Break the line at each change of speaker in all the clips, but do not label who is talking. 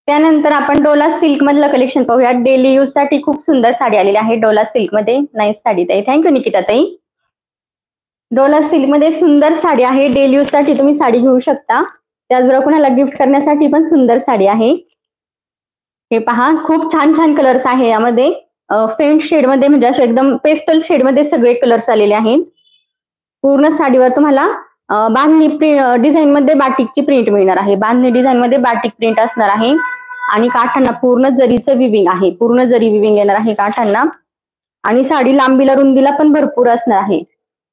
त्यानंतर आपण डोला सिल्क मधलं कलेक्शन पाहूया. डेली यूज साठी खूप सुंदर साडी आलेली आहे डोला सिल्क मध्ये. नाईस साडी ताई, थँक्यू निकिता ताई. डोला सिल्क मध्ये सुंदर साडी आहे. डेली यूज साठी तुम्ही साडी घेऊ शकता. त्याचबरोबर कुणाला गिफ्ट करण्यासाठी पण सुंदर साडी आहे. हे पहा, खूप छान छान कलर्स आहे यामध्ये. फेंट शेड मध्ये म्हणजे असे एकदम पेस्टल शेड मध्ये सगळे कलर्स आलेले आहेत. पूर्ण साडीवर तुम्हाला बांधणी डिझाईन मध्ये बाटिकची प्रिंट मिळणार आहे. बांधणी डिझाईन मध्ये बाटिक प्रिंट असणार आहे आणि काठांना पूर्ण जरीचं विविंग आहे. पूर्ण जरी विविंग येणार आहे काठांना आणि साडी लांबीला रुंदीला पण भरपूर असणार आहे.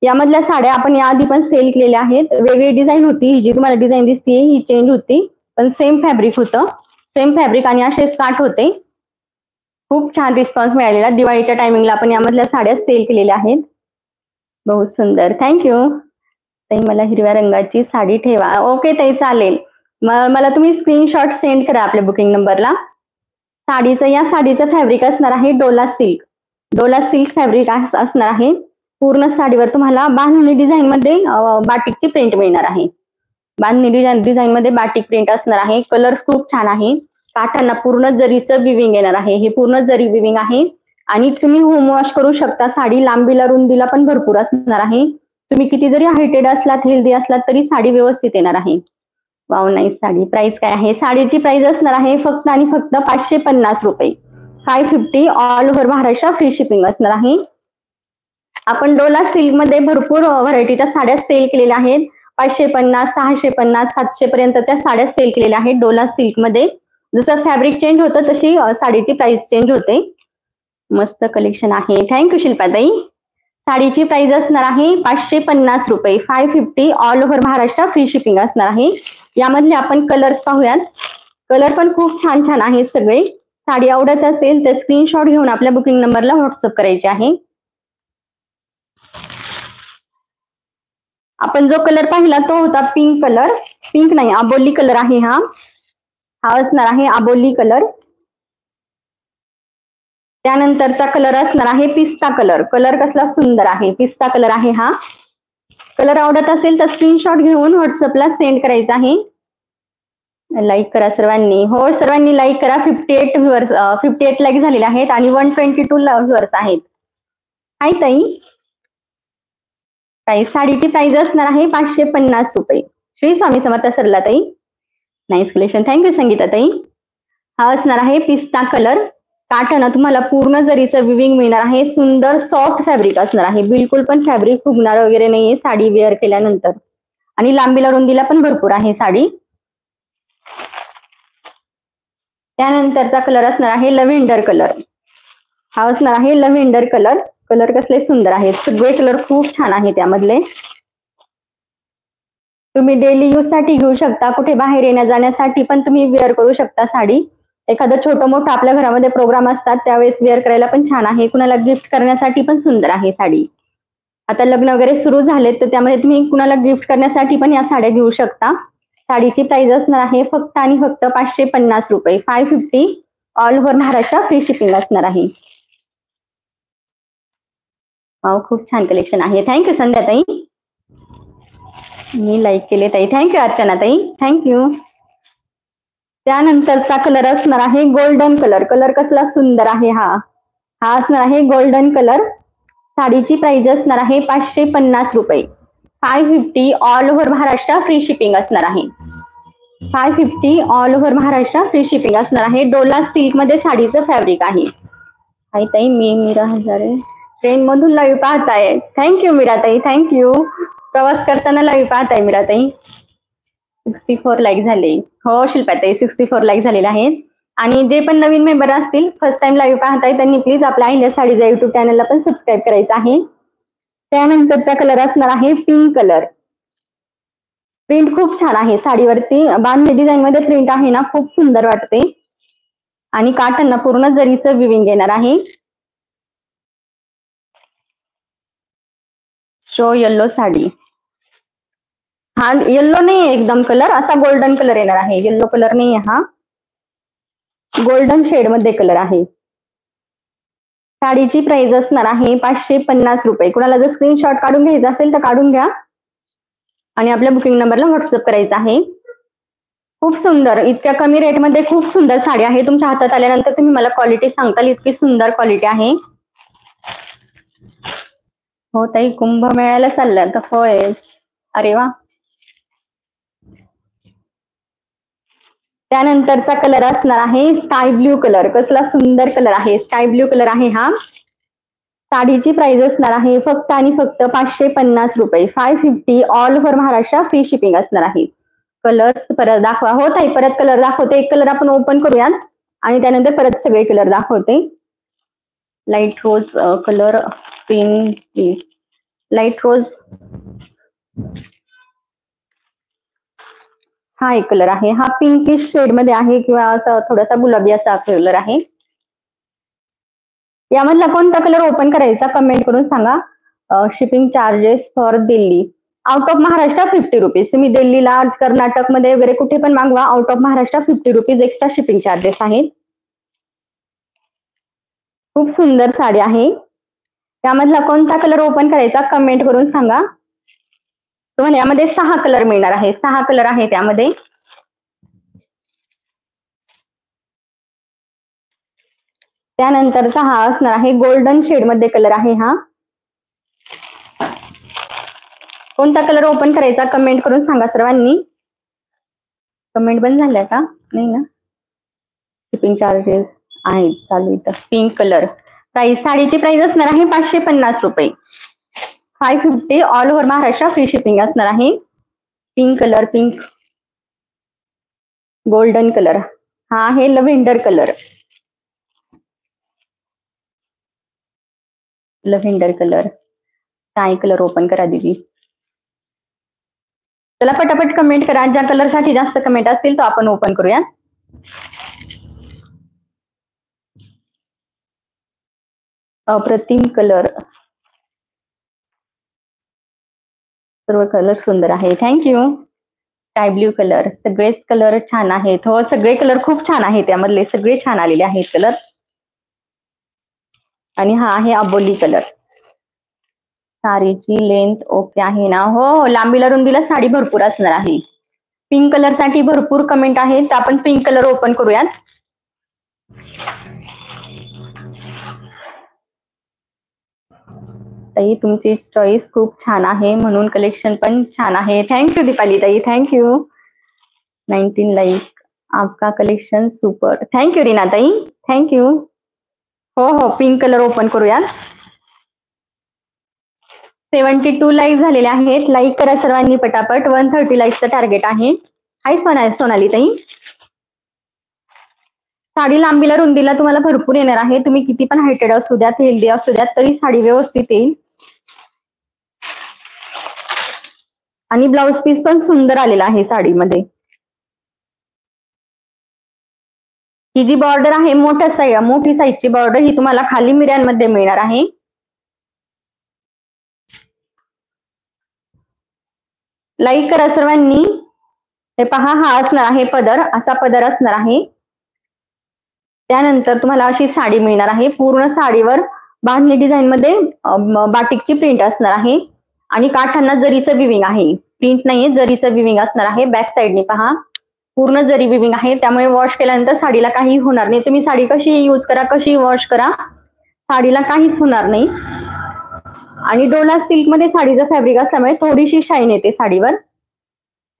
यामधल्या साड्या आपण याआधी पण सेल केलेल्या आहेत. वेगळी डिझाईन होती, ही जी तुम्हाला डिझाईन दिसते ही चेंज होती, पण सेम फॅब्रिक होतं. सेम फॅब्रिक आणि असे स्टार्ट होते. खूप छान रिस्पॉन्स मिळालेला. दिवाळीच्या टायमिंगला आपण यामधल्या साड्या सेल केलेल्या आहेत. बहुत सुंदर, थँक्यू ताई. मला हिरव्या रंगाची साडी ठेवा. ओके ताई, चालेल. मला तुम्ही स्क्रीनशॉट सेंड करा आपल्या बुकिंग नंबरला. या साडीचं फॅब्रिक असणार आहे Dola silk. Dola silk fabric असणार आहे. पूर्ण साडीवर तुम्हाला बांधणी डिझाईन मध्ये बाटिकची प्रिंट मिळणार आहे. बांधणी डिझाईन मध्ये बाटिक प्रिंट असणार आहे. कलर्स खूप छान आहे. काठांना पूर्ण जरीचं विविंग येणार आहे. हे पूर्ण जरी विविंग आहे आणि तुम्ही होम वॉश करू शकता. साडी लांबीला रुंदीला पण भरपूर असणार आहे. तुम्ही किती जरी हायटेड असलात, हेल्दी असलात तरी साडी व्यवस्थित येणार आहे. Wow, nice sari. प्राइस काय आहे? साडीची प्राइस असणार आहे फक्त आणि फक्त 550 रुपये. 550 all over Maharashtra, free shipping असणार आहे. आपण डोला सिल्क मध्ये भरपूर व्हरायटीच्या साड्या सेल केलेल्या आहेत. 550, 650, 700 पर्यंत त्या साड्या सेल केलेल्या आहेत डोला सिल्क मध्ये. जसं फॅब्रिक चेंज होतं तशी साडीची प्राइस चेंज होते. मस्त कलेक्शन आहे. थँक्यू शिल्पाताई. साडीची प्राइस असणार आहे 550 रुपये. 550 all over Maharashtra, free shipping असणार आहे. यामधले आपण कलर्स पाहूयात. कलर पण खूप छान छान आहेत सगळे. साडी आवडत असेल तर स्क्रीनशॉट घेऊन आपल्या बुकिंग नंबरला व्हॉट्सअप करायचे आहे. आपण जो कलर पाहिला तो होता पिंक कलर. पिंक नाही, आबोली कलर आहे हा. हा असणार आहे आबोली कलर. त्यानंतरचा कलर असणार आहे पिस्ता कलर. कलर कसला सुंदर आहे, पिस्ता कलर आहे हा. कलर आवडत असेल तर स्क्रीनशॉट घेऊन व्हॉट्सअपला सेंड करायचा आहे. लाईक करा सर्वांनी. हो, सर्वांनी लाईक करा. 58 व्ह्युअर्स, 58 लाईक झालेले आहेत आणि 122 व्ह्युअर्स आहेत. हाय ताई. साडीची प्राइस असणार आहे 550 रुपये. श्री स्वामी समर्थ सरला ताई. नाईस कलेक्शन, थँक्यू संगीता ताई. हा असणार आहे पिस्ता कलर. काठानं तुम्हाला पूर्ण जरीचं विविंग मिळणार आहे. सुंदर सॉफ्ट फॅब्रिक असणार आहे. बिलकुल पण फॅब्रिक फुगणार वगैरे नाहीये साडी वेअर केल्यानंतर. आणि लांबीला रुंदीला पण भरपूर आहे साडी. त्यानंतरचा कलर असणार आहे लव्हेंडर कलर. हा असणार आहे लव्हेंडर कलर. कलर कसले सुंदर आहेत. सगळे कलर खूप छान आहेत त्यामधले. तुम्ही डेली यूज साठी घेऊ शकता. कुठे बाहेर येण्या जाण्यासाठी पण तुम्ही वेअर करू शकता साडी. एखादं छोटं मोठं आपल्या घरामध्ये प्रोग्राम असतात त्यावेळेस वेअर करायला पण छान आहे. कुणाला गिफ्ट करण्यासाठी पण सुंदर आहे साडी. आता लग्न वगैरे सुरू झालेत तर त्यामध्ये तुम्ही कुणाला गिफ्ट करण्यासाठी पण या साड्या घेऊ शकता. साडीची प्राइस असणार आहे फक्त आणि फक्त 550 रुपये. 550 all over Maharashtra, free shipping असणार आहे. खूप छान कलेक्शन आहे. थँक्यू संध्याताई. मी लाईक केले ताई. थँक्यू अर्चना ताई, थँक्यू. त्यानंतरचा कलर असणार आहे गोल्डन कलर. कलर कसला सुंदर आहे हा. हा असणार आहे गोल्डन कलर. साडीची प्राइस असणार आहे 550 रुपये. 550 all over Maharashtra, free shipping असणार आहे. 550 all over Maharashtra, free shipping असणार आहे. डोला सिल्क मध्ये साडीचं फॅब्रिक आहे. हाय ताई, मी मीरा हजारे ट्रेन मधून लाईव्ह पाहताय. थँक्यू मीराताई, थँक्यू. प्रवास करताना लाईव्ह पाहताय मीराताई. 64 लाईक झाले. हो शिल्पाताई, 64 लाईक झालेले आहेत. आणि जे पण नवीन मेंबर असतील, फर्स्ट टाइम लाईव्ह पाहताय, त्यांनी प्लीज आपल्या अहिल्या साडीचा युट्यूब चॅनलला पण सबस्क्राईब करायचं आहे. त्यानंतरचा कलर असणार आहे पिंक कलर. प्रिंट खूप छान आहे साडीवरती. बांधणी डिझाईन मध्ये प्रिंट आहे ना, खूप सुंदर वाटते. आणि काठांना पूर्ण जरीचं विविंग येणार आहे. Show yellow sari. हा येल्लो नाही एकदम कलर, असा गोल्डन कलर येणार आहे. येल्लो कलर नाही हा, गोल्डन शेड मध्ये कलर आहे. साडीची प्राइस असणार आहे 550 रुपये. कुणाला जर स्क्रीनशॉट काढून घ्यायचा असेल तर काढून घ्या आणि आपल्या बुकिंग नंबरला व्हॉट्सअप करायचा आहे. खूप सुंदर, इतक्या कमी रेटमध्ये खूप सुंदर साडी आहे. तुमच्या हातात आल्यानंतर तुम्ही मला क्वालिटी सांगताल, इतकी सुंदर क्वालिटी आहे. हो ताई, कुंभमेळ्याला चाललं तर होय. अरे वा. त्यानंतरचा कलर असणार आहे स्काय ब्ल्यू कलर. कसला सुंदर कलर आहे, स्काय ब्ल्यू कलर आहे हा. साडीची प्राइस असणार आहे फक्त आणि फक्त 550 रुपये. 550 all over Maharashtra, free shipping असणार आहे. कलर्स परत दाखवा. हो ताई, परत कलर दाखवते. एक कलर आपण ओपन करूयात आणि त्यानंतर परत सगळे कलर दाखवते. लाईट रोज कलर, पिंक, लाईट रोज, हा एक कलर आहे. हा पिंकिश शेड मध्ये आहे किंवा असा थोडासा गुलाबी असा कलर आहे. यामधला कोणता कलर ओपन करायचा कमेंट करून सांगा. Shipping charges for Delhi, out of Maharashtra 50 rupees. तुम्ही दिल्लीला, कर्नाटकमध्ये वगैरे कुठे पण मागवा, out of Maharashtra 50 rupees extra shipping charges आहेत. खूप सुंदर साडी आहे. त्यामधला कोणता कलर ओपन करायचा कमेंट करून सांगा. तुम्हाला यामध्ये 6 कलर मिळणार आहे. 6 कलर आहे त्यामध्ये. त्यानंतरचा हा असणार आहे गोल्डन शेड मध्ये कलर आहे हा. कोणता कलर ओपन करायचा कमेंट करून सांगा सर्वांनी. कमेंट बंद झाल्या का? नाही ना. शिपिंग चार्जेस आहेत चालू इथं. पिंक कलर, प्राइस, साडीची प्राइस असणार आहे 550 रुपये. 550 all over Maharashtra, free shipping असणार आहे. Pink colour, pink, golden colour, हा आहे lavender colour. Lavender colour, sky colour open करा दीदी. चला पटापट कमेंट करा. ज्या कलर साठी जास्त कमेंट असतील तो आपण ओपन करूया. अप्रतिम कलर, सर्व कलर सुंदर आहे. थँक्यू. स्काय ब्ल्यू कलर, सगळेच कलर छान आहेत. हो, सगळे कलर खूप छान आहेत. त्यामधले सगळे छान आलेले आहेत कलर. आणि हा आहे अबोली कलर. साडीची लेंथ ओके आहे ना? हो, लांबीला रुंदीला साडी भरपूर असणार आहे. पिंक कलर साठी भरपूर कमेंट आहेत. आपण पिंक कलर ओपन करूयात. ताई तुमची चॉईस खूप छान आहे, म्हणून कलेक्शन पण छान आहे. थँक्यू दीपाली ताई, थँक्यू. 19 लाईक, आपका कलेक्शन सुपर. थँक्यू रीना ताई, थँक्यू. हो हो, पिंक कलर ओपन करूया. 72 लाईक झालेले आहेत. लाईक करा सर्वांनी पटापट. 130 लाईकचं टार्गेट आहे. हाय सोनाली ताई. साडी लांबीला रुंदीला तुम्हाला भरपूर येणार आहे. तुम्ही किती पण हायटेड असू द्यात, हेल्दी असू द्यात, तरी साडी व्यवस्थित येईल. आणि ब्लाउज पीस पण सुंदर आलेला आहे साडीमध्ये. ही जी बॉर्डर आहे मोठी साईजची बॉर्डर ही तुम्हाला खाली मिऱ्यांमध्ये मिळणार आहे. लाईक करा सर्वांनी. हे पहा, हा असणार आहे पदर, असा पदर असणार आहे. त्यानंतर तुम्हाला अशी साडी मिळणार आहे. पूर्ण साडीवर बांधणी डिझाईन मध्ये बाटिकची प्रिंट असणार आहे. आणि काठांना जरीचं विविंग आहे. प्रिंट नाहीये, जरीचं विविंग असणार आहे. बॅक साईडने पहा, पूर्ण जरी विविंग आहे. त्यामुळे वॉश केल्यानंतर साडीला काही होणार नाही. तुम्ही साडी कशी यूज करा, कशी वॉश करा, साडीला काहीच होणार नाही. आणि डोला सिल्क मध्ये साडीचं फॅब्रिक असल्यामुळे थोडीशी शाईन येते साडीवर.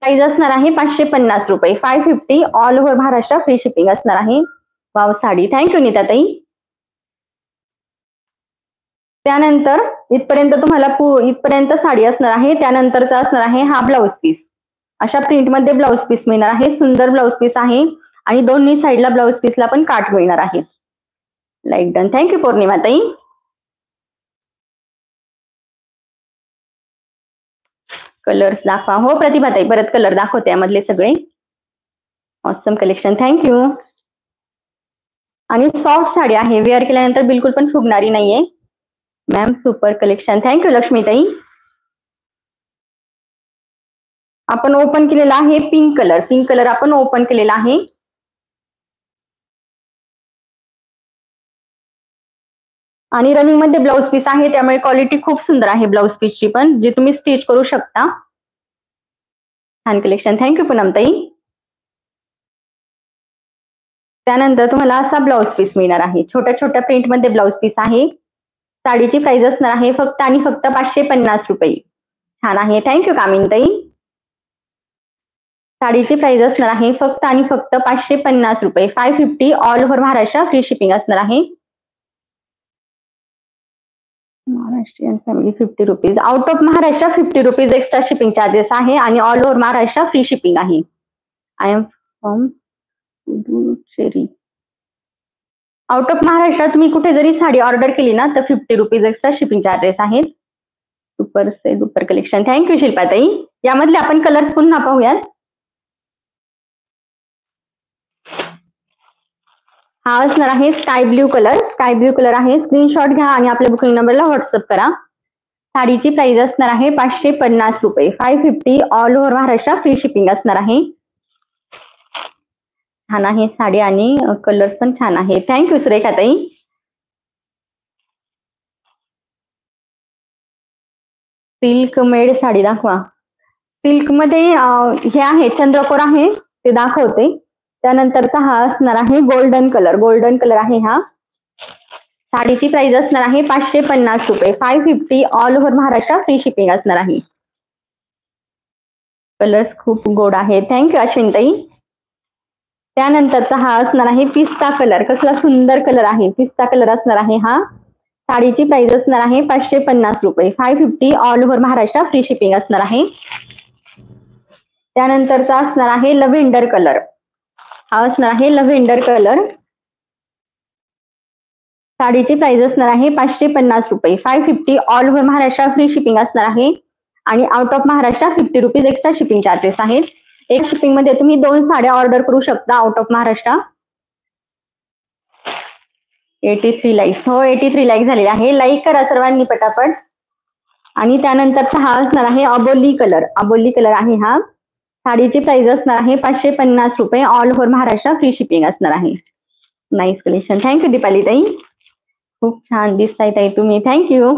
प्राइस असणार आहे 550 रुपये. 550 all over Maharashtra, free shipping असणार आहे. वाव साडी, थँक्यू नीताताई. त्यानंतर इथपर्यंत साडी असणार आहे. त्यानंतरचा असणार आहे हा ब्लाउज पीस. अशा प्रिंट मध्ये ब्लाउज पीस मिळणार आहे. सुंदर ब्लाउज पीस आहे. आणि दोन्ही साईडला ब्लाउज पीसला पण काठ मिळणार आहे. लाईक डन, थँक्यू पौर्णिमा ताई. कलर्स दाखवा. हो प्रतिभा ताई, परत कलर दाखवते यामधले सगळे. Awesome collection, thank you. आणि सॉफ्ट साडी आहे, वेअर केल्यानंतर बिलकुल पण फुगणारी नाहीये. Ma'am super collection, thank you लक्ष्मीताई. आपण ओपन केलेला आहे पिंक कलर आपण ओपन केलेला आहे. आणि रनिंग मध्ये ब्लाउज पीस आहे, त्यामुळे क्वालिटी खूप सुंदर आहे ब्लाउज पीसची पण, जे तुम्ही स्टिच करू शकता. छान कलेक्शन, थँक्यू पूनम ताई. त्यानंतर तुम्हाला असा ब्लाउज पीस मिळणार आहे. छोट्या छोट्या प्रिंट मध्ये ब्लाउज पीस आहे. साडीची प्राइस असणार आहे फक्त आणि फक्त 550 रुपये. छान आहे. थँक्यू कामिनीताई. साडीची प्राइस असणार आहे फक्त आणि फक्त 550 रुपये. 550 all over Maharashtra free shipping असणार आहे. Maharashtrian family 50 rupees. Out of Maharashtra 50 rupees extra shipping charges आहे आणि all over Maharashtra free shipping आहे. I am from Puducherry. Out of Maharashtra तुम्ही कुठे जरी साडी ऑर्डर केली ना तर 50 रुपीज एक्स्ट्रा शिपिंग चार्जेस आहेत. सुपर से सुपर कलेक्शन. थँक्यू शिल्पाताई. यामधले आपण कलर्स पुन्हा पाहूयात. हा असणार आहे sky blue colour. Sky blue colour आहे. स्क्रीनशॉट घ्या आणि आपल्या बुकिंग नंबरला व्हॉट्सअप करा. साडीची प्राइस असणार आहे 550 रुपये. 550 all over Maharashtra free shipping असणार आहे. छान आहे साडी आणि कलर्स पण छान आहे. थँक्यू सुरेखाताई. सिल्क मेड साडी दाखवा. सिल्क मध्ये हे आहे चंद्रकोर आहे ते दाखवते. त्यानंतरचा हा असणार आहे गोल्डन कलर. गोल्डन कलर आहे हा. साडीची प्राइस असणार आहे 550 रुपये. 550 all over Maharashtra free shipping असणार आहे. कलर्स खूप गोड आहे. थँक्यू अश्विनताई. त्यानंतरचा हा असणार आहे पिस्ता कलर. कसला सुंदर कलर आहे. पिस्ता कलर असणार आहे हा. साडीची प्राइस असणार आहे 550 रुपये. 550 all over Maharashtra free shipping असणार आहे. त्यानंतरचा असणार आहे लव्हेंडर कलर. हा असणार आहे लव्हेंडर कलर. साडीची प्राइस असणार आहे 550 रुपये. 550 all over Maharashtra free shipping असणार आहे आणि out of Maharashtra 50 rupees extra shipping charges आहेत. एक शिपिंग मध्ये तुम्ही 2 साड्या ऑर्डर करू शकता आउट ऑफ महाराष्ट्र. 83 लाईक्स. हो 83 लाईक झालेले आहे. लाईक करा सर्वांनी पटापट. आणि त्यानंतरचा हा असणार आहे अबोली कलर. अबोली कलर आहे हा. साडीची प्राइस असणार आहे 550 रुपये. All over Maharashtra free shipping असणार आहे. Nice collection. थँक्यू दीपाली ताई. खूप छान दिसताय ताई तुम्ही. थँक्यू.